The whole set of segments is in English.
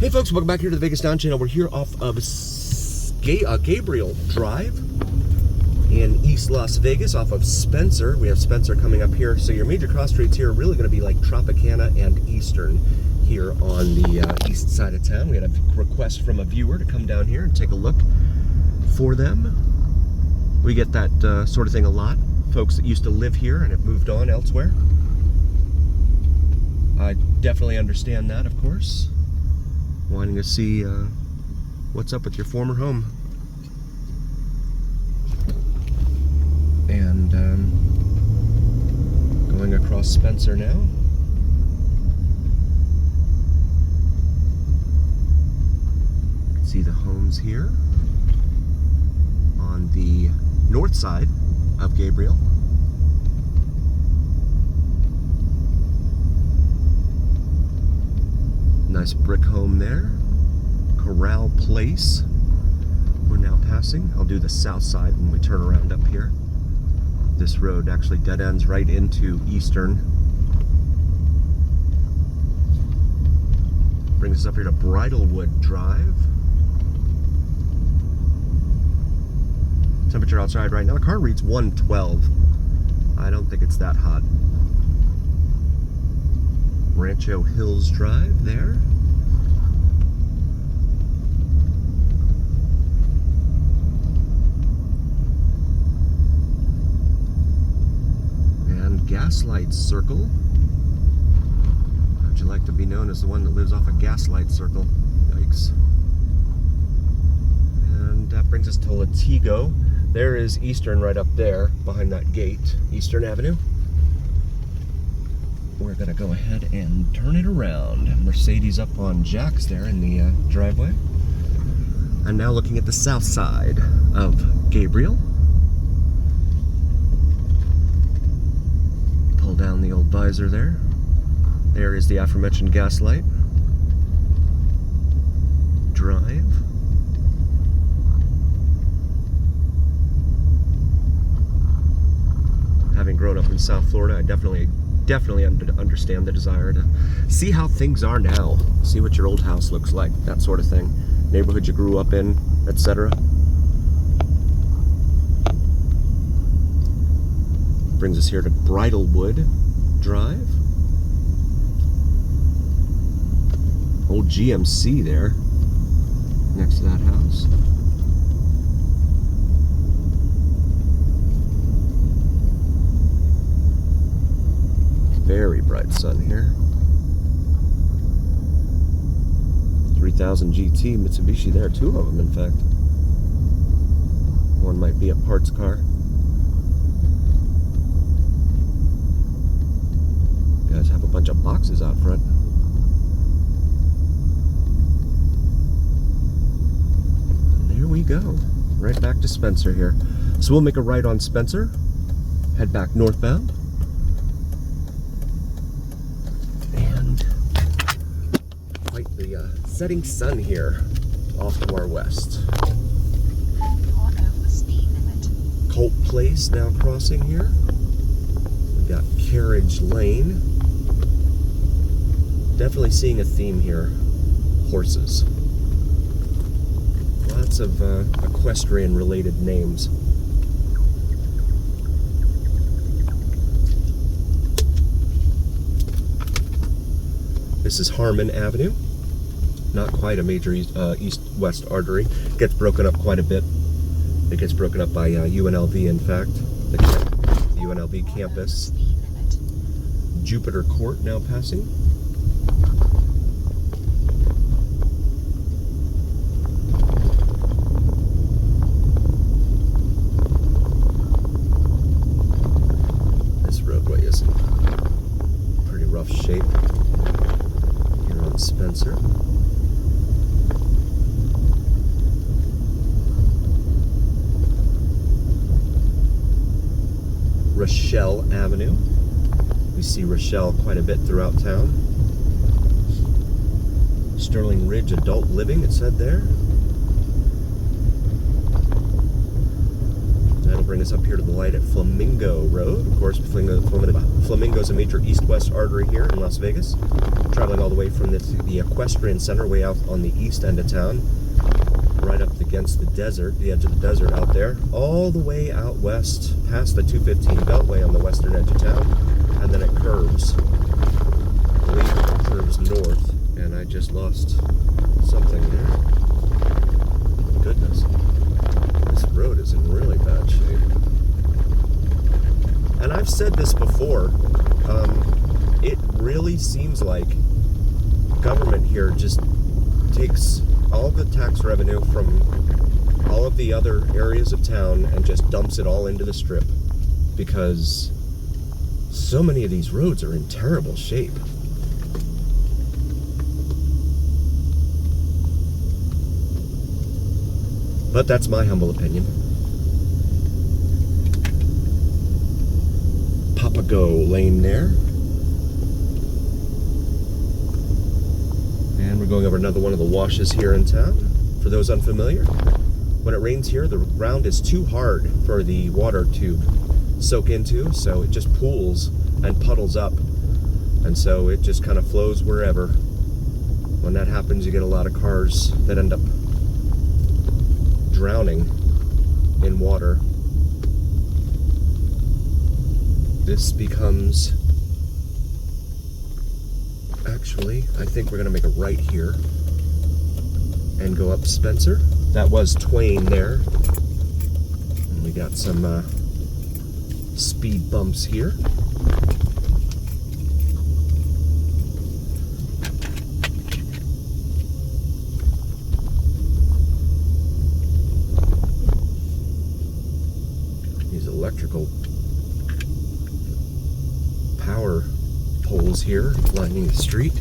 Hey folks, welcome back here to the Vegas Down channel. We're here off of Gabriel Drive in East Las Vegas off of Spencer. We have Spencer coming up here. So your major cross streets here are really going to be like Tropicana and Eastern here on the east side of town. We had a request from a viewer to come down here and take a look for them. We get that sort of thing a lot. Folks that used to live here and have moved on elsewhere. I definitely understand that, of course. Wanting to see what's up with your former home. And going across Spencer now. See the homes here on the north side of Gabriel. Nice brick home there. Corral Place we're now passing. I'll do the south side when we turn around up here. This road actually dead ends right into Eastern. Brings us up here to Bridlewood Drive. Temperature outside right now, the car reads 112. I don't think it's that hot. Rancho Hills Drive there. And Gaslight Circle. How'd you like to be known as the one that lives off a Gaslight Circle? Yikes. And that brings us to Latigo. There is Eastern right up there behind that gate, Eastern Avenue. We're gonna go ahead and turn it around. Mercedes up on jacks there in the driveway. I'm now looking at the south side of Gabriel. Pull down the old visor there. There is the aforementioned Gaslight Drive. Having grown up in South Florida, I definitely understand the desire to see how things are now, see what your old house looks like, that sort of thing, neighborhood you grew up in, etc. Brings us here to Bridlewood Drive. Old GMC there next to that house. Very bright sun here. 3000 GT Mitsubishi there, two of them in fact. One might be a parts car. You guys have a bunch of boxes out front. And there we go. Right back to Spencer here. So we'll make a right on Spencer, head back northbound. The setting sun here off to our west. Colt Place now crossing here. We've got Carriage Lane. Definitely seeing a theme here. Horses. Lots of equestrian related names. This is Harmon Avenue. Not quite a major east-west artery. Gets broken up quite a bit. It gets broken up by UNLV, in fact. The UNLV campus. Jupiter Court now passing. This roadway is in pretty rough shape here on Spencer. Rochelle Avenue. We see Rochelle quite a bit throughout town. Sterling Ridge Adult Living, it said there. That'll bring us up here to the light at Flamingo Road. Of course, Flamingo is a major east-west artery here in Las Vegas, traveling all the way from the equestrian center way out on the east end of town, right up against the desert, the edge of the desert out there, all the way out west past the 215 Beltway on the western edge of town, and then it curves. I believe it curves north, and I just lost something there. Goodness. This road is in really bad shape. And I've said this before, it really seems like government here just takes all the tax revenue from all of the other areas of town and just dumps it all into the strip, because so many of these roads are in terrible shape. But that's my humble opinion. Papago Lane there. And we're going over another one of the washes here in town. For those unfamiliar, when it rains here, the ground is too hard for the water to soak into, so it just pools and puddles up. And so it just kind of flows wherever. When that happens, you get a lot of cars that end up drowning in water. This becomes, actually, I think we're gonna make a right here and go up Spencer. That was Twain there. And we got some speed bumps here. Electrical power poles here lining the street.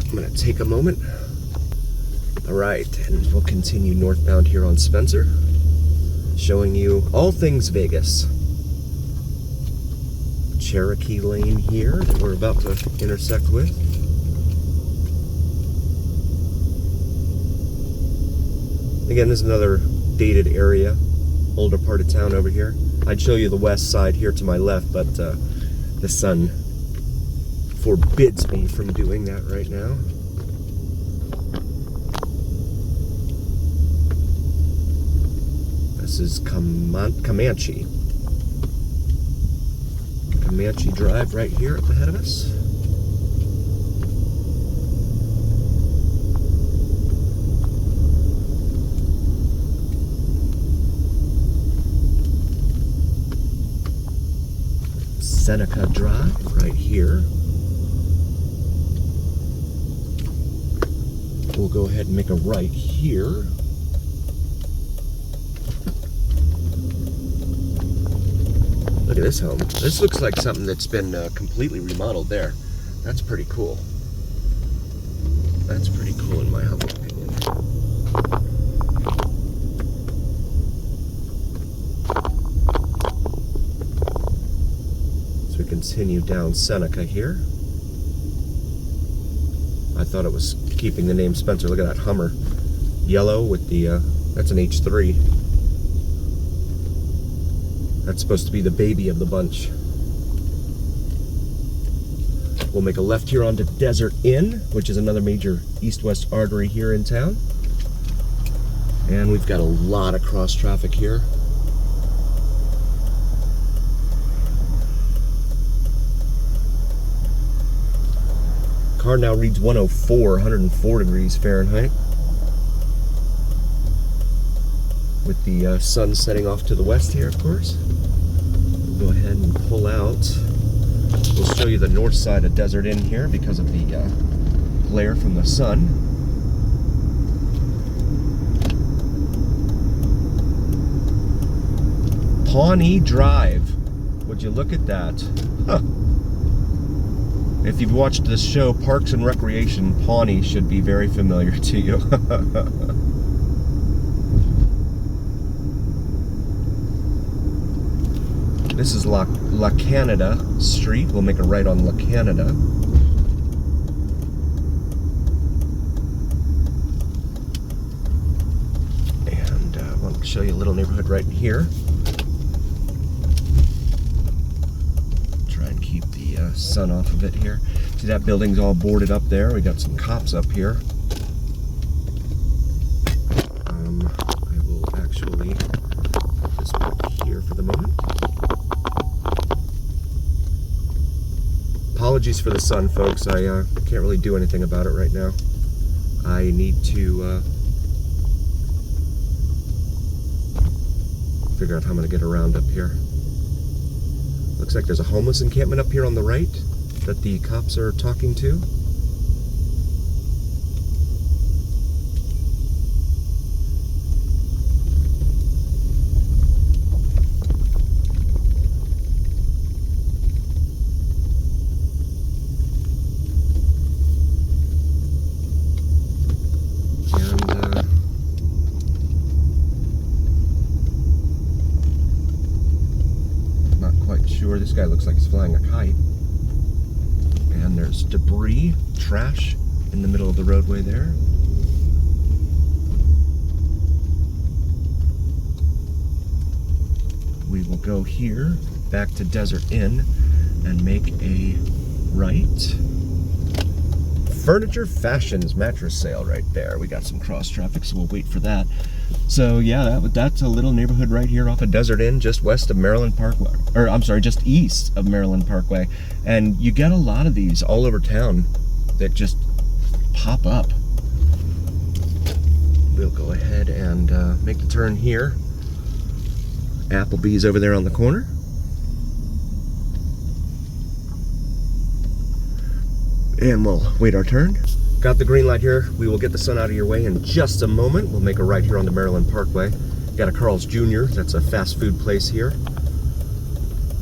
I'm going to take a moment. All right, and we'll continue northbound here on Spencer, showing you all things Vegas. Cherokee Lane here that we're about to intersect with. Again, this is another dated area. Older part of town over here. I'd show you the west side here to my left, but the sun forbids me from doing that right now. This is Comanche Drive right here up ahead of us. Seneca Drive right here. We'll go ahead and make a right here. Look at this home. This looks like something that's been completely remodeled there. That's pretty cool. That's pretty cool in my humble opinion. Continue down Seneca here. I thought it was keeping the name Spencer. Look at that Hummer. Yellow with the, that's an H3. That's supposed to be the baby of the bunch. We'll make a left here onto Desert Inn, which is another major east-west artery here in town. And we've got a lot of cross traffic here. Car now reads 104 degrees Fahrenheit. With the sun setting off to the west here, of course. We'll go ahead and pull out. We'll show you the north side of Desert Inn here because of the glare from the sun. Pawnee Drive. Would you look at that? Huh. If you've watched this show, Parks and Recreation, Pawnee should be very familiar to you. This is La Canada Street. We'll make a right on La Canada. And I want to show you a little neighborhood right here. Try and keep the sun off of it here. See, that building's all boarded up there. We got some cops up here. I will actually put this back here for the moment. Apologies for the sun, folks. I can't really do anything about it right now. I need to figure out how I'm going to get around up here. Looks like there's a homeless encampment up here on the right that the cops are talking to. This guy looks like he's flying a kite. And there's debris, trash in the middle of the roadway there. We will go here, back to Desert Inn, and make a right. Furniture Fashions mattress sale right there. We got some cross traffic, so we'll wait for that. So yeah, that's a little neighborhood right here off of Desert Inn, just west of Maryland Parkway, or I'm sorry, just east of Maryland Parkway. And you get a lot of these all over town that just pop up. We'll go ahead and make the turn here. Applebee's over there on the corner. And we'll wait our turn. Got the green light here. We will get the sun out of your way in just a moment. We'll make a right here on the Maryland Parkway. Got a Carl's Jr. That's a fast food place here.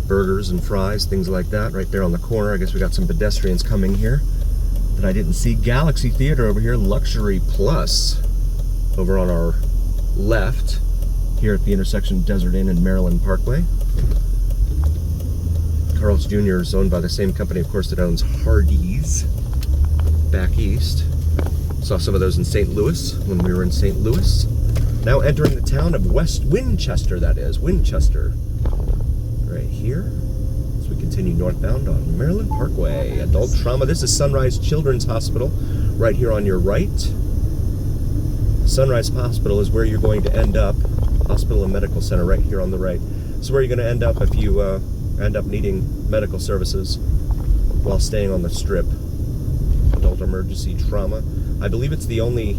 Burgers and fries, things like that, right there on the corner. I guess we got some pedestrians coming here that I didn't see. Galaxy Theater over here, Luxury Plus, over on our left, here at the intersection of Desert Inn and Maryland Parkway. Carl's Jr. is owned by the same company, of course, that owns Hardee's back east. Saw some of those in St. Louis when we were in St. Louis. Now entering the town of West Winchester, that is, Winchester. Right here, as we continue northbound on Maryland Parkway. Adult trauma. This is Sunrise Children's Hospital, right here on your right. Sunrise Hospital is where you're going to end up. Hospital and Medical Center right here on the right. This is where you're going to end up if you end up needing medical services while staying on the strip. Adult emergency trauma. I believe it's the only,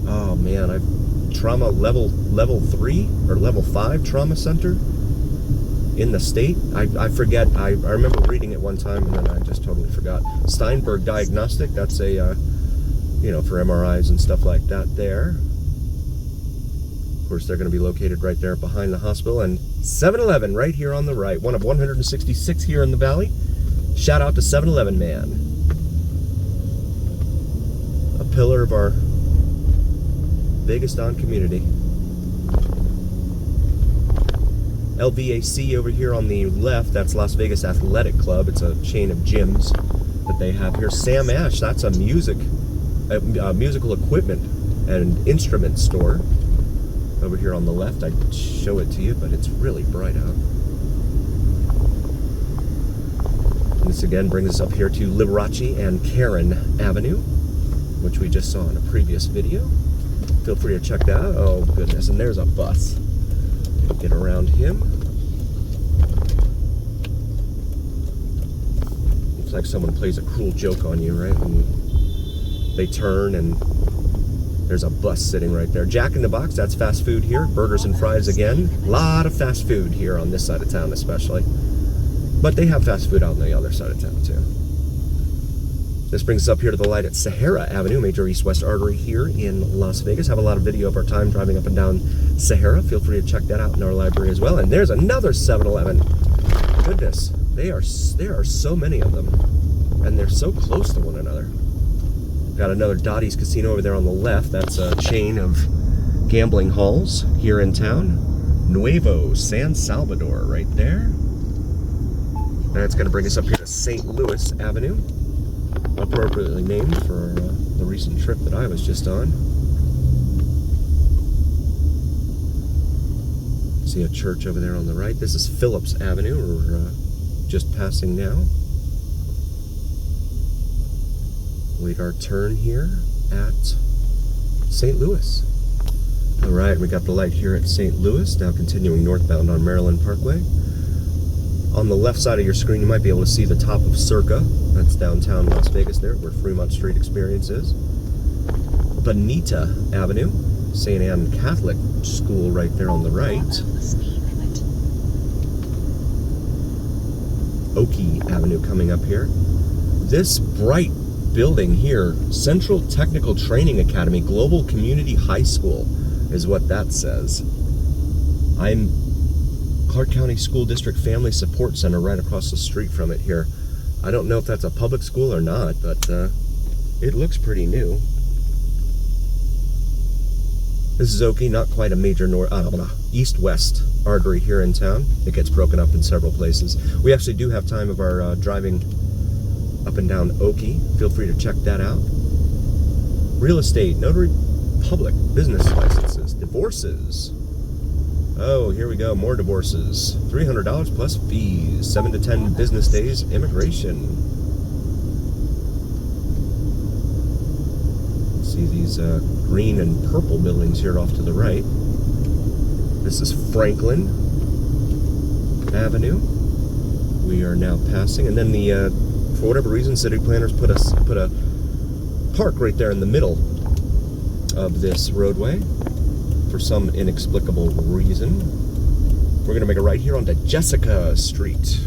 oh man, trauma level 3 or level 5 trauma center in the state. I forget. I remember reading it one time and then I just totally forgot. Steinberg Diagnostic. That's a you know, for MRIs and stuff like that there. Of course, they're going to be located right there behind the hospital. And 7-Eleven right here on the right. One of 166 here in the valley. Shout out to 7-Eleven man. A pillar of our biggest on community. LVAC over here on the left. That's Las Vegas Athletic Club. It's a chain of gyms that they have here. Sam Ash. That's a musical equipment and instrument store. Over here on the left, I'd show it to you, but it's really bright out. And this again brings us up here to Liberace and Karen Avenue, which we just saw in a previous video. Feel free to check that out. Oh goodness, and there's a bus. Get around him. Looks like someone plays a cruel joke on you, right? When they turn and there's a bus sitting right there. Jack in the Box, that's fast food here. Burgers and fries again. A lot of fast food here on this side of town especially. But they have fast food out on the other side of town too. This brings us up here to the light at Sahara Avenue, major east-west artery here in Las Vegas. Have a lot of video of our time driving up and down Sahara. Feel free to check that out in our library as well. And there's another 7-Eleven. Goodness, there are so many of them. And they're so close to one another. Got another Dottie's Casino over there on the left. That's a chain of gambling halls here in town. Nuevo San Salvador right there. That's going to bring us up here to St. Louis Avenue. Appropriately named for the recent trip that I was just on. See a church over there on the right. This is Phillips Avenue. We're just passing now. Wait our turn here at St. Louis. All right, we got the light here at St. Louis. Now continuing northbound on Maryland Parkway. On the left side of your screen, you might be able to see the top of Circa. That's downtown Las Vegas there, where Fremont Street Experience is. Bonita Avenue, St. Anne Catholic School right there on the right. Oakey Avenue coming up here. This bright building here, Central Technical Training Academy, Global Community High School, is what that says. I'm Clark County School District Family Support Center right across the street from it here. I don't know if that's a public school or not, but it looks pretty new. This is Oakey, not quite a major east-west artery here in town. It gets broken up in several places. We actually do have time of our driving up and down Oakey. Feel free to check that out. Real estate, notary public, business licenses, divorces. Oh, here we go, more divorces. $300 plus fees, 7 to 10 business days, immigration. See these green and purple buildings here off to the right. This is Franklin Avenue. We are now passing, and then the for whatever reason, city planners put a park right there in the middle of this roadway for some inexplicable reason. We're gonna make a right here onto Jessica Street.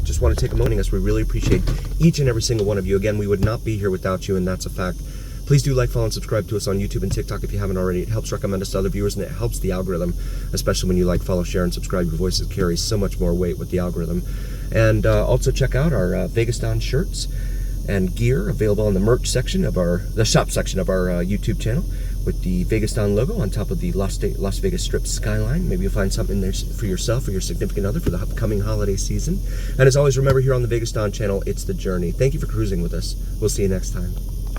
Just want to take a moment, as we really appreciate each and every single one of you. Again, we would not be here without you, and that's a fact. Please do like, follow, and subscribe to us on YouTube and TikTok if you haven't already. It helps recommend us to other viewers, and it helps the algorithm, especially when you like, follow, share, and subscribe. Your voices carry so much more weight with the algorithm. And also check out our Vegas Don shirts and gear available in the merch section of the shop section of our YouTube channel, with the Vegas Don logo on top of the Las Vegas Strip skyline. Maybe you'll find something there for yourself or your significant other for the upcoming holiday season. And as always, remember, here on the Vegas Don channel, it's the journey. Thank you for cruising with us. We'll see you next time.